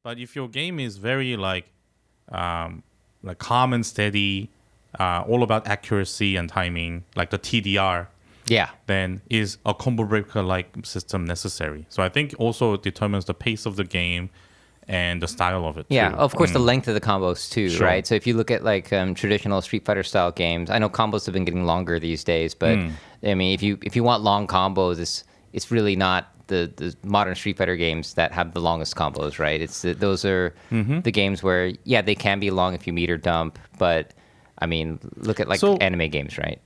But if your game is very like calm and steady, all about accuracy and timing, like the TDR, Yeah. then is a combo breaker like system necessary. So I think also it determines the pace of the game and the style of it. Yeah, too. of course, the length of the combos too, Sure. right? So if you look at like traditional Street Fighter style games, I know combos have been getting longer these days, but I mean, if you want long combos, it's really not the modern Street Fighter games that have the longest combos, right? Those are the games where they can be long if you meter dump, but I mean, look at like So- anime games, right?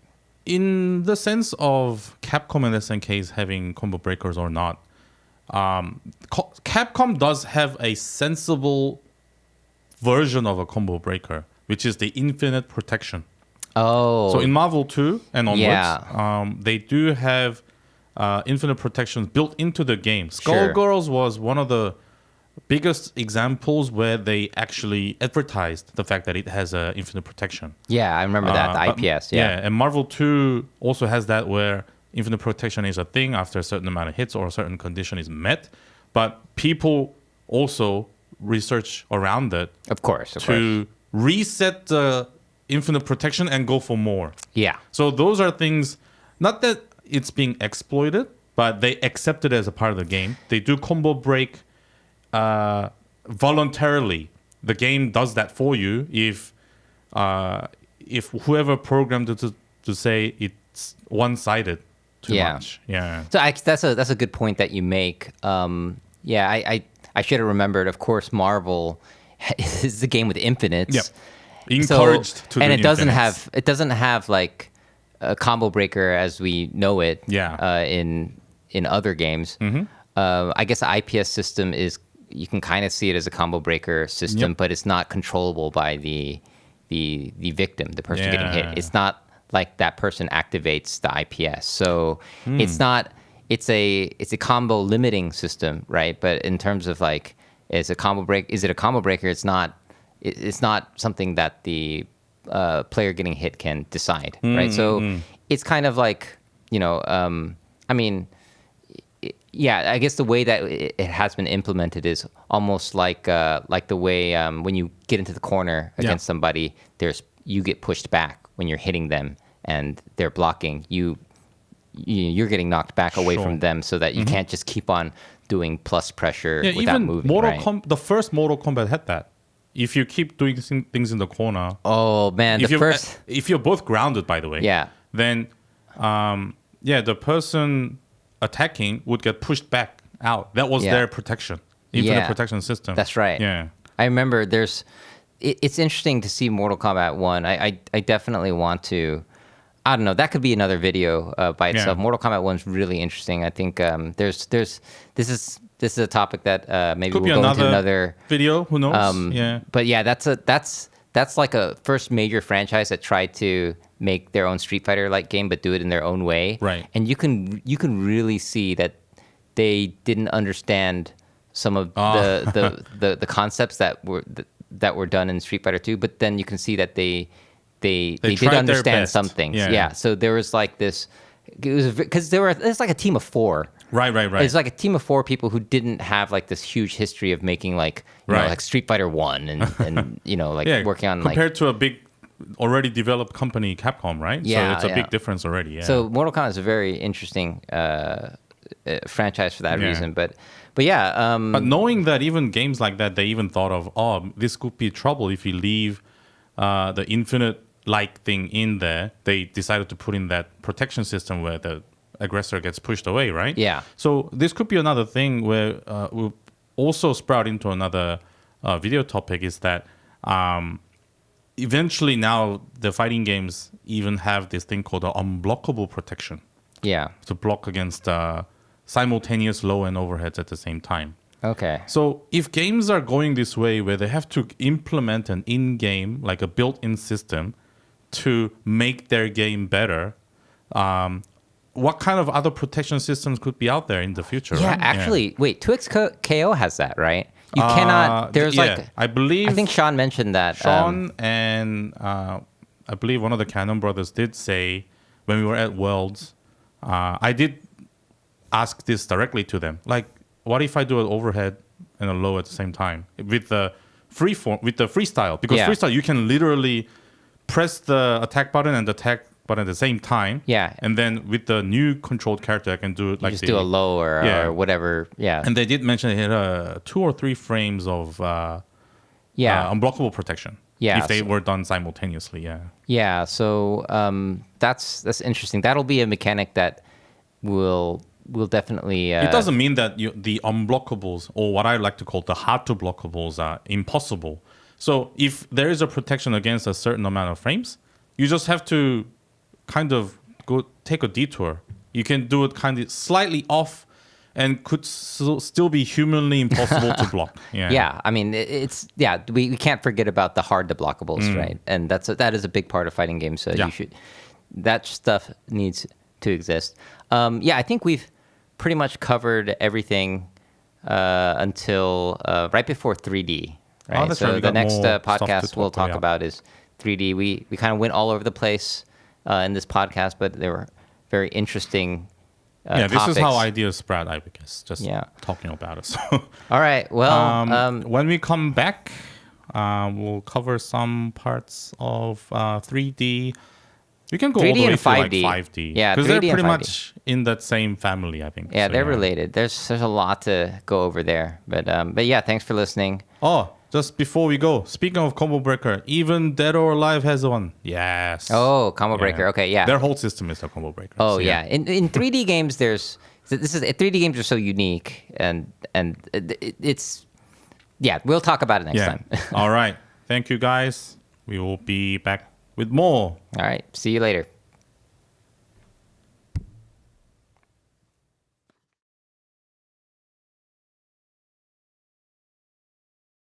In the sense of Capcom and SNKs having combo breakers or not, Capcom does have a sensible version of a combo breaker, which is the infinite protection. Oh, So in Marvel 2 and onwards, Yeah. they do have infinite protections built into the game. Sure. Skullgirls was one of the biggest examples where they actually advertised the fact that it has infinite protection. yeah, I remember that, the But- IPS, yeah. and Marvel 2 also has that where infinite protection is a thing after a certain amount of hits or a certain condition is met. But people also research around it Of course. to reset the infinite protection and go for more. Yeah. So those are things, not that it's being exploited, but they accept it as a part of the game. They do combo break voluntarily. The game does that for you if whoever programmed it to say it's one-sided too Yeah. much. Yeah. So that's a good point that you make. I should have remembered. Of course, Marvel is the game with infinites. Yep. Encouraged to and do it doesn't infinites. have like a combo breaker as we know it. Yeah. In other games, I guess the IPS system is, you can kind of see it as a combo breaker system, Yep. but it's not controllable by the victim, the person getting Yeah. hit. It's not like that person activates the IPS. So it's not. It's a combo limiting system, right? But in terms of like, is it a combo breaker? It's not. It's not something that the player getting hit can decide, right? So it's kind of like, I mean, yeah, I guess the way that it has been implemented is almost like the way when you get into the corner against somebody, you get pushed back when you're hitting them and they're blocking. You're getting knocked back away Sure. from them so that you can't just keep on doing plus pressure Yeah, without even moving. Right? the first Mortal Kombat had that. If you keep doing things in the corner, Oh man, if you're both grounded, by the way, Yeah. then the person attacking would get pushed back out. That was Yeah. their protection, infinite Yeah. protection system. That's right. Yeah, I remember it's interesting to see Mortal Kombat 1. I definitely want to, I don't know, that could be another video by itself. Yeah. Mortal Kombat 1 is really interesting. I think this is a topic that maybe could be we'll go into another another video. Who knows? Yeah, But yeah, that's like a first major franchise that tried to make their own Street Fighter like game, but do it in their own way. Right. And you can really see that they didn't understand some of the concepts that were done in Street Fighter 2, but then you can see that they did tried their understand best. some things. Yeah. Yeah. So there was like this. It was because it's like a team of 4. right. It's like a team of 4 people who didn't have like this huge history of making like Right. like Street Fighter 1 and like working on compared to a big already developed company, Capcom, right? Yeah, so it's a yeah. big difference already. Yeah. So Mortal Kombat is a very interesting franchise for that Yeah. reason. But yeah, But knowing that even games like that, they even thought of, this could be trouble if you leave the infinite like thing in there. They decided to put in that protection system where the aggressor gets pushed away, right? Yeah. So this could be another thing where we'll also sprout into another video topic is that eventually now the fighting games even have this thing called the unblockable protection yeah. to block against simultaneous low and overheads at the same time. Okay. So if games are going this way where they have to implement an in-game, like a built-in system to make their game better, what kind of other protection systems could be out there in the future? Yeah, right? actually, wait, 2XKO has that, right? You cannot. There's I believe I think Sean mentioned that. Sean and I believe one of the Cannon brothers did say when we were at Worlds, I did ask this directly to them. Like, what if I do an overhead and a low at the same time with the freestyle, because Yeah. freestyle you can literally press the attack button and the attack button at the same time. Yeah. And then with the new controlled character, I can do it like just do a low or whatever. Yeah. And they did mention it had 2 or 3 frames of unblockable protection. Yeah, If they so- were done simultaneously, yeah. Yeah, so that's interesting. That'll be a mechanic that will definitely. It doesn't mean that the unblockables, or what I like to call the hard to blockables, are impossible. So if there is a protection against a certain amount of frames, you just have to kind of go take a detour. You can do it kind of slightly off, and could still be humanly impossible to block. Yeah. Yeah, I mean we can't forget about the hard to blockables, right? And that is a big part of fighting games. So that stuff needs to exist. I think we've pretty much covered everything until right before 3D. Right? That's so right. We the got next more stuff to podcast we'll talk talk about. about is 3D. We kind of went all over the place in this podcast, but they were very interesting. This topics. is how ideas spread, I guess. Just Yeah. talking about it. So, All right. Well, when we come back, we'll cover some parts of 3D. We can go all 3D the way and to like 5D. 5D. Yeah, because they're 3D and pretty 5D. much in that same family, I think. yeah, So, they're related. There's a lot to go over there, but yeah, thanks for listening. Oh, just before we go, speaking of Combo Breaker, even Dead or Alive has one. Yes. Oh, Combo Breaker. Okay, yeah. Their whole system is a Combo Breaker. Oh So, yeah. In 3D games, 3D games are so unique, and it's We'll talk about it next time. All right. Thank you, guys. We will be back with more. All right. See you later.